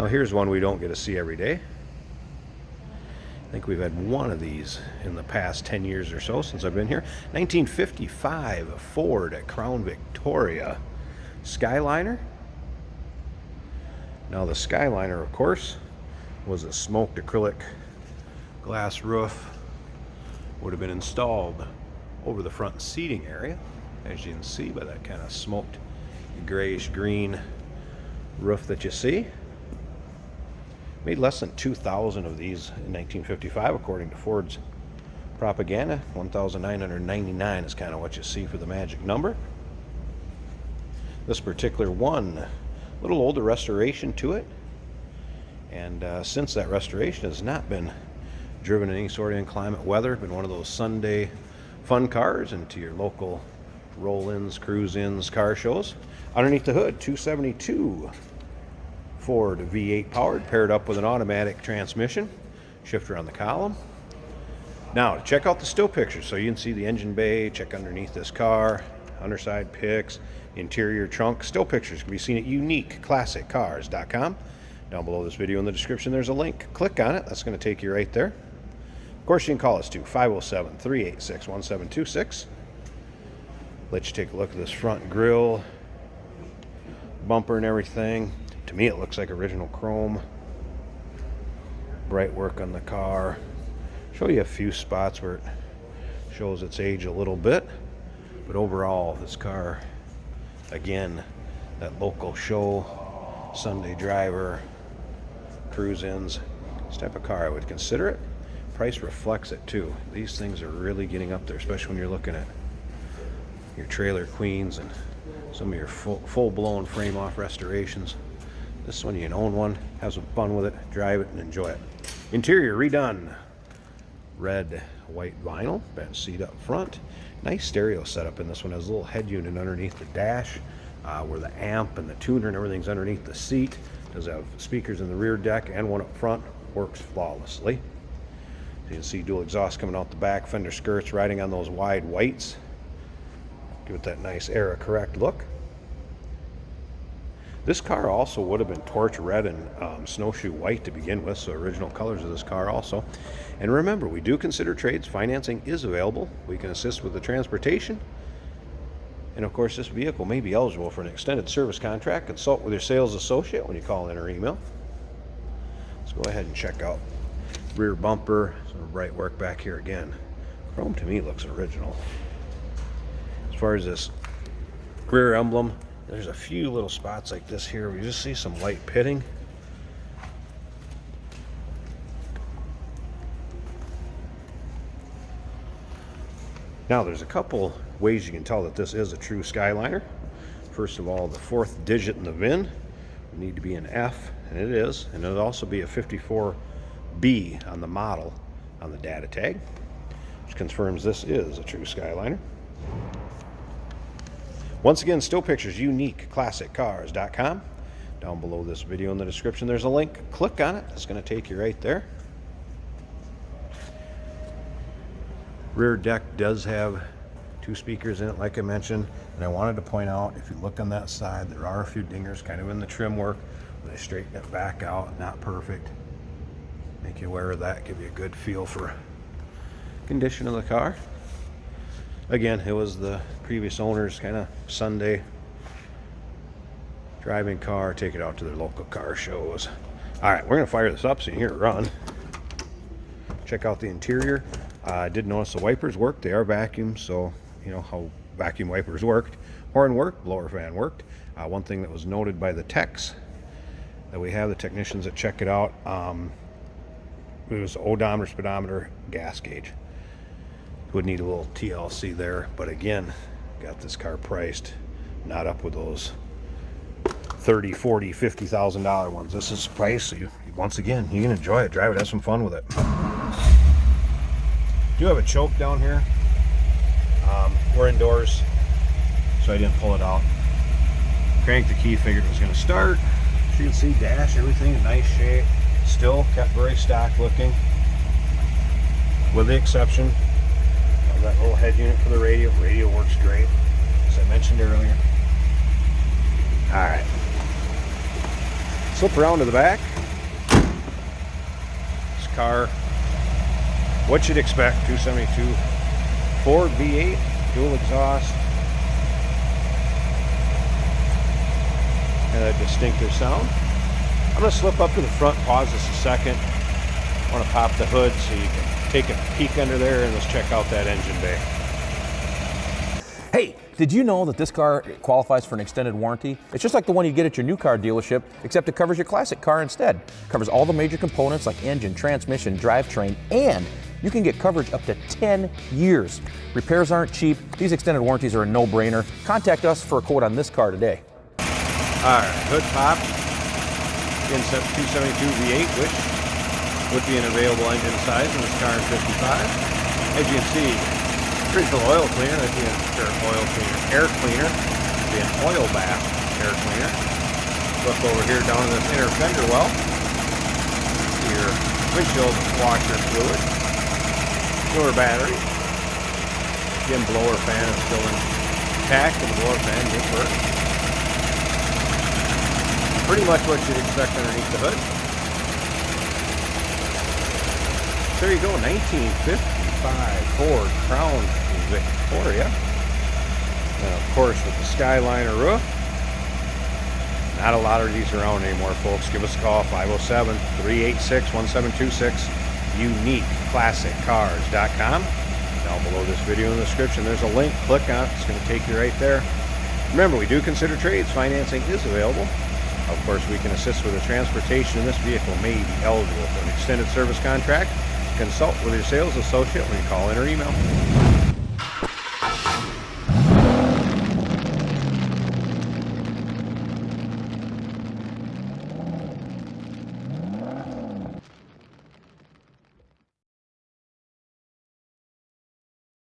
Now here's one we don't get to see every day. I think we've had one of these in the past 10 years or so since I've been here. 1955 Ford at Crown Victoria Skyliner. Now the Skyliner, of course, was a smoked acrylic glass roof. Would have been installed over the front seating area, as you can see by that kind of smoked grayish green roof that you see. Made less than 2,000 of these in 1955, according to Ford's propaganda. 1,999 is kind of what you see for the magic number. This particular one, a little older restoration to it, and since that restoration has not been driven in any sort of inclement weather, been one of those Sunday fun cars into your local roll-ins, cruise-ins, car shows. Underneath the hood, 272 Ford V8 powered, paired up with an automatic transmission, shifter on the column. Now, check out the still pictures so you can see the engine bay, check underneath this car, underside pics, interior trunk. Still pictures can be seen at uniqueclassiccars.com. Down below this video in the description, there's a link. Click on it. That's going to take you right there. Of course, you can call us too, 507-386-1726. Let you take a look at this front grille, bumper and everything. To me, it looks like original chrome. Bright work on the car. Show you a few spots where it shows its age a little bit. But overall, this car, again, that local show, Sunday driver, cruise-ins, this type of car I would consider it. Price reflects it too. These things are really getting up there, especially when you're looking at your trailer queens and some of your full-blown frame-off restorations. This one, you can own one, have some fun with it, drive it, and enjoy it. Interior redone. Red, white vinyl, bench seat up front. Nice stereo setup in this one. Has a little head unit underneath the dash, where the amp and the tuner and everything's underneath the seat. Does have speakers in the rear deck and one up front. Works flawlessly. So you can see dual exhaust coming out the back, fender skirts riding on those wide whites. Give it that nice era correct look. This car also would have been torch red and snowshoe white to begin with, so original colors of this car also. And remember, we do consider trades. Financing is available. We can assist with the transportation. And of course, this vehicle may be eligible for an extended service contract. Consult with your sales associate when you call in or email. Let's go ahead and check out rear bumper. Some bright work back here again. Chrome to me looks original. As far as this rear emblem, there's a few little spots like this here where you just see some light pitting. Now there's a couple ways you can tell that this is a true Skyliner. First of all, the fourth digit in the VIN would need to be an F, and it is, and it'll also be a 54B on the model on the data tag, which confirms this is a true Skyliner. Once again, still pictures, uniqueclassiccars.com. Down below this video in the description, there's a link. Click on it. It's going to take you right there. Rear deck does have 2 speakers in it, like I mentioned. And I wanted to point out, if you look on that side, there are a few dingers kind of in the trim work. When they straighten it back out, not perfect. Make you aware of that, give you a good feel for condition of the car. Again, it was the previous owner's kind of Sunday driving car, take it out to their local car shows. All right, we're going to fire this up so you can hear it run. Check out the interior. I did notice the wipers worked. They are vacuum, so you know how vacuum wipers worked. Horn worked, blower fan worked. One thing that was noted by the techs that we have, the technicians that check it out, it was odometer, speedometer, gas gauge. Would need a little TLC there, but again, got this car priced not up with those $30,000, $40,000, $50,000 ones. This is priced, so once again, you can enjoy it, drive it, have some fun with it. Do have a choke down here. We're indoors, so I didn't pull it out. Cranked the key, figured it was going to start. You can see dash, everything in nice shape. Still kept very stock looking, with the exception of that little head unit for the radio. Radio works great, as I mentioned earlier. All right, slip around to the back. car. What you'd expect, 272 Ford V8, dual exhaust. And that distinctive sound. I'm going to slip up to the front, pause this a second. I want to pop the hood so you can take a peek under there, and let's check out that engine bay. Hey, did you know that this car qualifies for an extended warranty? It's just like the one you get at your new car dealership, except it covers your classic car instead. It covers all the major components like engine, transmission, drivetrain, and you can get coverage up to 10 years. Repairs aren't cheap. These extended warranties are a no-brainer. Contact us for a quote on this car today. All right, hood pop. Again, 272 V8, which would be an available engine size in this car in 55. As you can see, original oil cleaner, that'd be air cleaner, be an oil bath air cleaner. Look over here down in this inner fender well. See your windshield washer fluid. Newer battery. Again, blower fan is still intact, and the blower fan did work. Pretty much what you'd expect underneath the hood. There you go, 1955 Ford Crown Victoria. And of course with the Skyliner roof. Not a lot of these around anymore, folks. Give us a call, 507-386-1726. UniqueClassicCars.com. Down below this video in the description, there's a link. Click on it. It's going to take you right there. Remember, we do consider trades. Financing is available. Of course, we can assist with the transportation, and this vehicle may be eligible for an extended service contract. Consult with your sales associate when you call in or email.